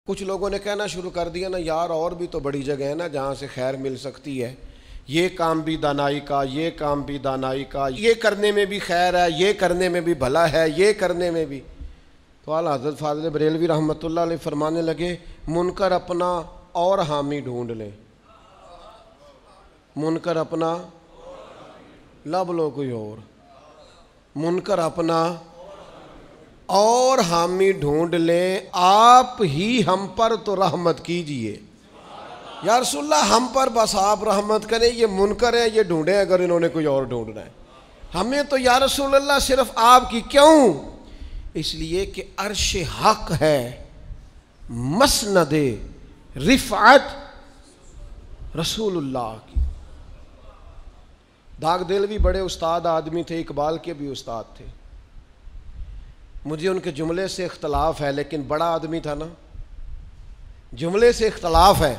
کچھ لوگوں نے کہنا شروع کر دیا نا یار اور بھی تو بڑی جگہ ہے نا جہاں سے خیر مل سکتی ہے، یہ کام بھی دانائی کا، یہ کام بھی دانائی کا، یہ کرنے میں بھی خیر ہے، یہ کرنے میں بھی بھلا ہے، یہ کرنے میں بھی۔ تو اعلیٰ حضرت فاضل بریلوی رحمۃ اللہ علیہ فرمانے لگے منکر اپنا اور حامی ڈھونڈ لیں، منکر اپنا لب لو کوئی اور، منکر اپنا اور حامی ڈھونڈ لیں، آپ ہی ہم پر تو رحمت کیجئے۔ یا رسول اللہ ہم پر بس آپ رحمت کریں، یہ منکر ہے یہ ڈھونڈیں اگر انہوں نے کوئی اور ڈھونڈنا ہے، ہمیں تو یا رسول اللہ صرف آپ کی۔ کیوں؟ اس لیے کہ عرش حق ہے مسند رفعت رسول اللہ کی۔ داغ دلوی بڑے استاد آدمی تھے، اقبال کے بھی استاد تھے، مجھے ان کے جملے سے اختلاف ہے لیکن بڑا آدمی تھا نا، جملے سے اختلاف ہے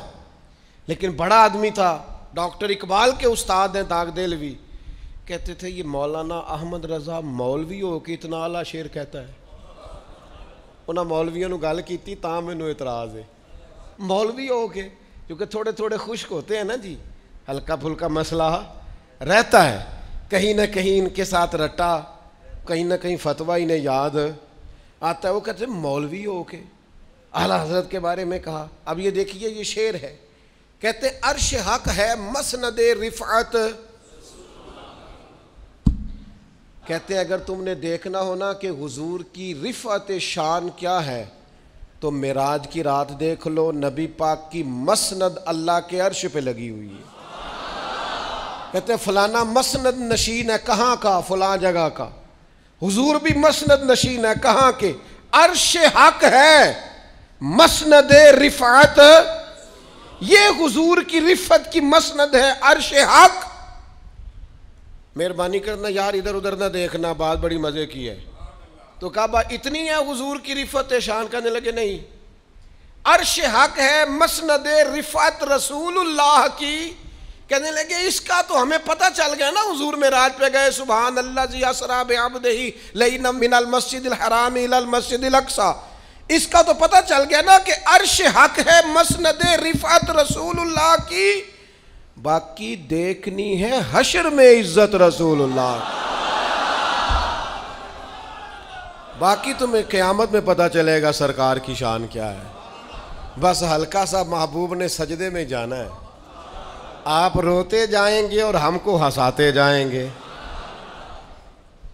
لیکن بڑا آدمی تھا۔ ڈاکٹر اقبال کے استاد ہیں داغ دلوی، کہتے تھے یہ مولانا احمد رضا مولوی ہو کے اتنا اعلیٰ شعر کہتا ہے۔ انہاں مولویوں نے گل کیتی تاں مینوں اعتراض ہے، مولوی ہو کے، کیونکہ تھوڑے تھوڑے خشک ہوتے ہیں نا جی، ہلکا پھلکا مسئلہ رہتا ہے، کہیں نہ کہیں ان کے ساتھ رٹا، کہیں نہ کہیں فتویٰ انہیں یاد آتا ہے، وہ کہتے ہیں مولوی ہو کے اعلیٰ حضرت کے بارے میں کہا۔ اب یہ دیکھیے یہ شعر ہے، کہتے ہیں عرش حق ہے مسند رفعت، کہتے ہیں اگر تم نے دیکھنا ہونا کہ حضور کی رفعت شان کیا ہے تو معراج کی رات دیکھ لو، نبی پاک کی مسند اللہ کے عرش پہ لگی ہوئی ہے۔ کہتے ہیں فلانا مسند نشین ہے، کہاں کا؟ فلاں جگہ کا۔ حضور بھی مسند نشین ہے، کہاں کے؟ عرش حق ہے مسند رفعت، یہ حضور کی رفعت کی مسند ہے عرش حق۔ مہربانی کرنا یار ادھر ادھر نہ دیکھنا، بات بڑی مزے کی ہے۔ تو کہا اتنی ہے حضور کی رفعت شان؟ کہنے لگے نہیں، عرش حق ہے مسند رفعت رسول اللہ کی۔ کہنے لگے اس کا تو ہمیں پتہ چل گیا نا، حضور معراج پہ گئے، سبحان اللہ ذی اسریٰ بعبدہ لیلا من المسجد الحرام الی المسجد الاقصیٰ، اس کا تو پتہ چل گیا نا کہ عرش حق ہے مسند رفعت رسول اللہ کی، باقی دیکھنی ہے حشر میں عزت رسول اللہ، باقی تمہیں قیامت میں پتہ چلے گا سرکار کی شان کیا ہے۔ بس ہلکا سا محبوب نے سجدے میں جانا ہے، آپ روتے جائیں گے اور ہم کو ہنساتے جائیں گے۔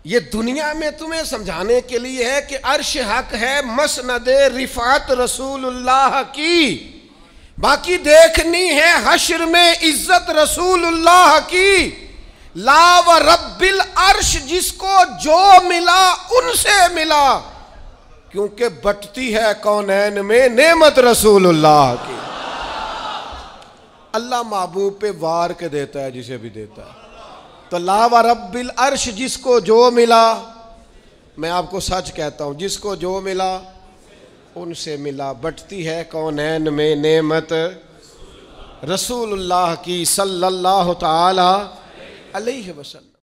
یہ دنیا میں تمہیں سمجھانے کے لیے ہے کہ عرش حق ہے مسند رفعت رسول اللہ کی، باقی دیکھنی ہے حشر میں عزت رسول اللہ کی۔ لا و رب العرش جس کو جو ملا ان سے ملا، کیونکہ بٹتی ہے کونین میں نعمت رسول اللہ کی۔ اللہ محبوب پہ وار کے دیتا ہے جسے بھی دیتا ہے۔ تو لا و رب العرش جس کو جو ملا، میں آپ کو سچ کہتا ہوں جس کو جو ملا ان سے ملا، بٹتی ہے کونین میں نعمت رسول اللہ کی صلی اللہ تعالی علیہ وسلم۔